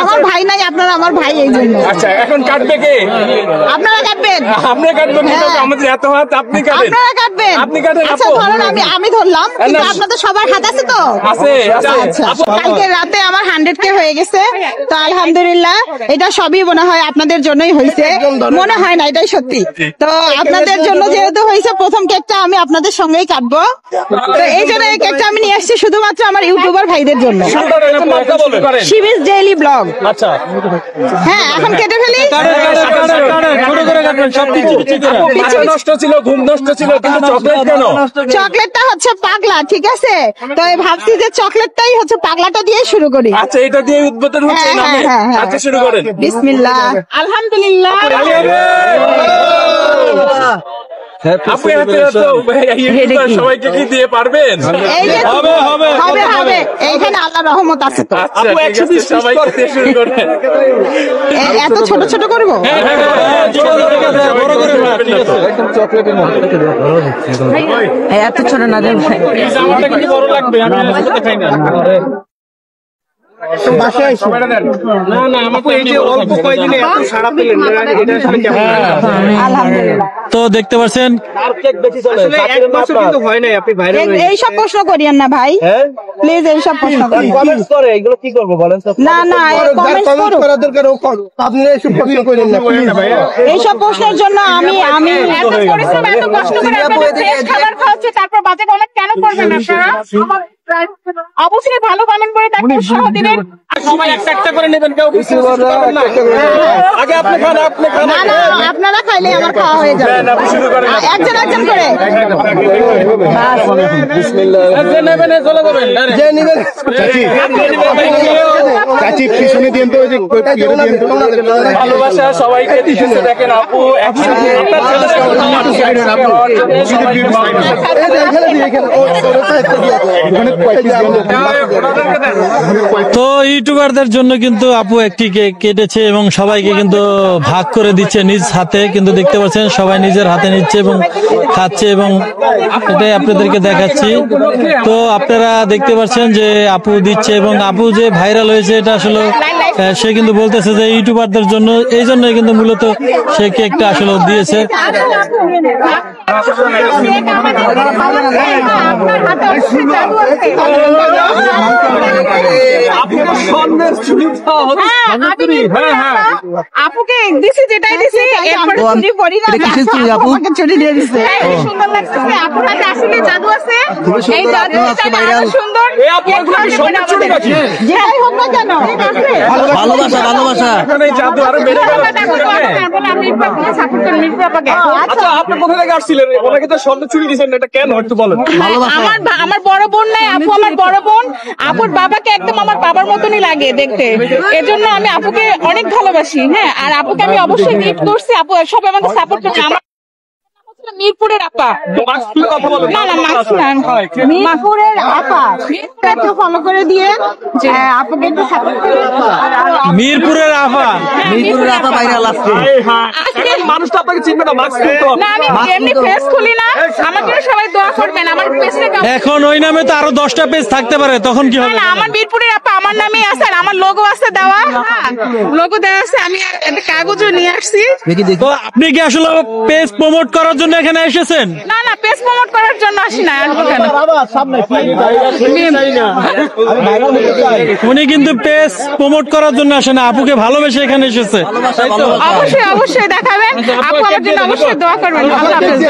আমার ভাই নাই, আপনারা আমার ভাই, এই জন্য। আচ্ছা, এখন কাটবে কে? আপনারা কাটবেন। আপনি কাটবেন? আমাদের এত হাত, আপনি কাটেন। আপনারা কাটবেন। আপনি কাটেন। আচ্ছা ধরুন আমি ধরলাম, কিন্তু আপনাদের সবার হাত আছে তো? আছে। আচ্ছা, কালকে রাতে আমার 100K হয়ে গেছে, তো আলহামদুলিল্লাহ। এটা সবই মনে হয় আপনাদের জন্যই হয়েছে, মনে হয় না, এটাই সত্যি। তো আপনাদের জন্য যেহেতু হয়েছে, প্রথম কেকটা আমি আপনাদের সঙ্গেই কাটবো। তো এই জন্য এই কেকটা আমি নিয়ে আসছি শুধুমাত্র আমার ইউটিউবার ভাইদের জন্য। শিবিস ডেইলি ব্লগ। আচ্ছা, হ্যাঁ, এখন কেটে ফেলি। নষ্ট ছিল, ঘুম নষ্ট ছিল, কিন্তু চকলেট কেন? চকলেটটা হচ্ছে পাগলা, ঠিক আছে? তো ভাবছি যে চকলেটটাই হচ্ছে পাগলাটা দিয়ে শুরু করি। আচ্ছা, এটা দিয়ে উদ্বোধন হচ্ছে। আচ্ছা, শুরু করেন। বিসমিল্লাহ, আলহামদুলিল্লাহ। সবাইকে কি দিয়ে পারবেন? হবে, এইখানে আল্লাহ রহমত আছে তো। সবাইকে দিয়ে শুরু করেন। এত ছোট ছোট করবো? এত ছোট না, বড় লাগবে। আমি খাই না। তো দেখতে পাচ্ছেন এইসব প্রশ্ন করিয়েন না ভাই, প্লিজ। এইসব প্রশ্ন এইসব প্রশ্নের জন্য আমি খাবার খাওয়াচ্ছে, তারপর বাজেট অনেক কেন করবেন আপনারা? অবশ্যই ভালো বানান করে তাকে উৎসাহ দিবেন। সবাই একটা একটা করে নেবেন, কেউ আগে আপনি খান, আপনি খান। আপনারা খাইলে আমার খাওয়া হয়ে যাবে। একজন একজন করে ভালোবাসা সবাইকে দিচ্ছে। দেখেন আপু একসাথে তো ইউটিউবারদের জন্য কিন্তু আপু একটি কেক কেটেছে এবং সবাইকে কিন্তু ভাগ করে দিচ্ছে নিজ হাতে। কিন্তু দেখতে পাচ্ছেন সবাই নিজের হাতে নিচ্ছে এবং খাচ্ছে, এবং এটাই আপনাদেরকে দেখাচ্ছি। তো আপনারা দেখতে পাচ্ছেন যে আপু দিচ্ছে, এবং আপু যে ভাইরাল হয়েছে এটা আসলে সে কিন্তু বলতেছে যে ইউটিউবারদের জন্য, এই জন্যই কিন্তু মূলত সে কেকটা আসলে দিয়েছে। আপুকে দিছি, যেটাই দিছি চুরি দিয়ে দিচ্ছে। সুন্দর লাগছে। আপুর হাতে আসলে জাদু আছে, এই জাদু সুন্দর। যেটাই হোক না কেন, ভালোবাসা জাদু আরো বেড়ে গেল। আচ্ছা, আপনি কোথা থেকে আসছিলেন? ওনাকে তো স্বর্ণ চুরি দিয়েছেন, এটা কেন একটু বলেন। আমার বড় বোন নাই, আপু আমার বড় বোন। আপুর বাবাকে একদম আমার বাবার মতনই লাগে দেখতে, এজন্য আমি আপুকে অনেক ভালোবাসি। হ্যাঁ, আর আপুকে আমি অবশ্যই গিফট করছি। আপু সবাই আমাকে সাপোর্ট করছে। আমার মিরপুরের আপা, মিরপুরের আপা, একটু ফলো করে দিয়ে আপুকে একটু সাপোর্ট করে। মিরপুরের আপা ভাইরাল আসছে। মানুষটা আপনাকে চিনবে না, মাস্ক না, আমি এমনি ফেস খুলি না। আমাকে সবাই দোয়া করবেন। আমার পেজটা এখন ওই নামে তো আরো 10টা পেজ থাকতে পারে, তখন কি হবে? না, আমার মিরপুরের আপা আমার নামেই আছে, আর আমার লোগো আছে দেওয়া। লোগো দেওয়া আছে, আমি একটা কাগজও নিয়ে আসছি। তো আপনি কি আসলে পেজ প্রমোট করার জন্য এখানে এসেছেন? না, পেজ প্রমোট করার জন্য আসি না। উনি কিন্তু পেজ প্রমোট করার জন্য আসে না, আপুকে ভালোবেসে এখানে এসেছে। অবশ্যই দেখাবেন। আপু আমার জন্য অবশ্যই দোয়া করবেন। আল্লাহ হাফেজ।